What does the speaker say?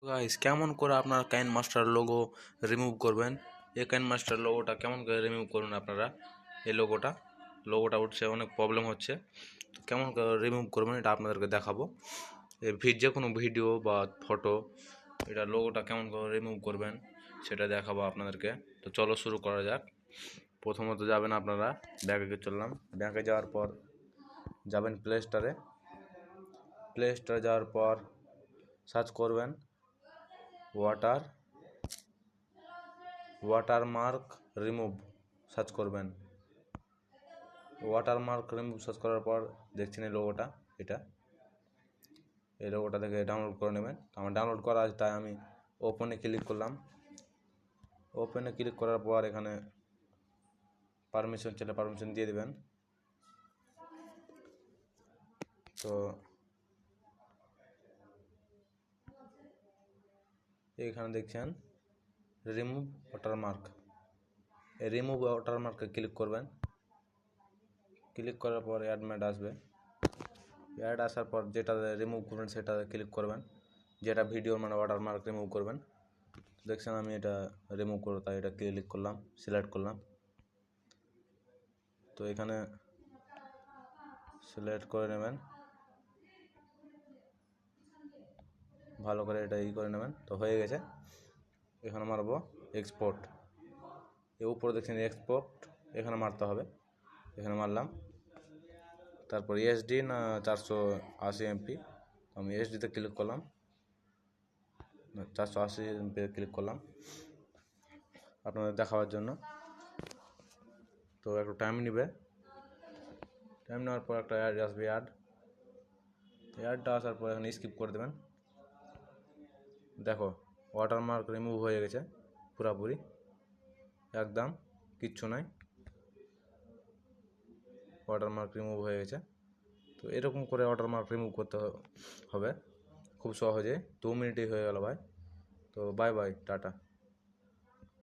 Guys, কেমন করে আপনার কাইন মাস্টার লোগো রিমুভ করবেন? এই কাইন মাস্টার লোগোটা কেমন করে রিমুভ করুন আপনারা? এই লোগোটা উঠছে, অনেক প্রবলেম হচ্ছে। তো কেমন করে রিমুভ করবেন এটা আপনাদেরকে দেখাবো। যে কোনো ভিডিও বা ফটো, এটা লোগোটা কেমন করে রিমুভ করবেন সেটা দেখাবো আপনাদেরকে। তো চলো শুরু করা যাক। প্রথমত যাবেন আপনারা ব্যাংকে, চললাম ব্যাংকে। যাওয়ার পর যাবেন প্লে স্টোরে যাওয়ার পর সার্চ করবেন ওয়াটারমার্ক রিমুভ সার্চ করবেন। ওয়াটারমার্ক রিমুভ সার্চ করার পর দেখছেন এই লোগোটা থেকে ডাউনলোড করে নেবেন। আমার ডাউনলোড করা আছে, তাই আমি ওপেনে ক্লিক করলাম। ওপেনে ক্লিক করার পর এখানে পারমিশন চাইলে পারমিশন দিয়ে দেবেন। তো এইখানে দেখছেন রিমুভ ওয়াটারমার্ক। এই রিমুভ ওয়াটারমার্কে ক্লিক করবেন। ক্লিক করার পর অ্যাড আসবে। অ্যাড আসার পর যেটা রিমুভ করবেন সেটা ক্লিক করবেন, যেটা ভিডিওর মানে ওয়াটারমার্ক রিমুভ করবেন। দেখছেন আমি এটা রিমুভ করবো, তাই এটা ক্লিক করলাম, সিলেক্ট করলাম। তো এখানে সিলেক্ট করে নেবেন, ভালো করে এটা করে নেবেন। তো হয়ে গেছে। এখানে মারবো এক্সপোর্ট। এর উপরে দেখছেন এক্সপোর্ট, এখানে মারতে হবে। এখানে মারলাম। তারপর এসডি না 480 এমপি, আমি এসডিতে ক্লিক করলাম, 480 এমপি ক্লিক করলাম আপনাদের দেখাবার জন্য। তো একটু টাইম নেবে। টাইম নেওয়ার পর একটা অ্যাড আসবে। অ্যাডটা আসার পর এখানে স্কিপ করে দেবেন। দেখো ওয়াটারমার্ক রিমুভ হয়ে গেছে পুরাপুরি, একদম কিচ্ছু নাই, ওয়াটারমার্ক রিমুভ হয়ে গেছে। তো এরকম করে ওয়াটারমার্ক রিমুভ করতে হবে খুব সহজে। 2 মিনিটেই হয়ে গেল ভাই। তো বাই বাই, টাটা।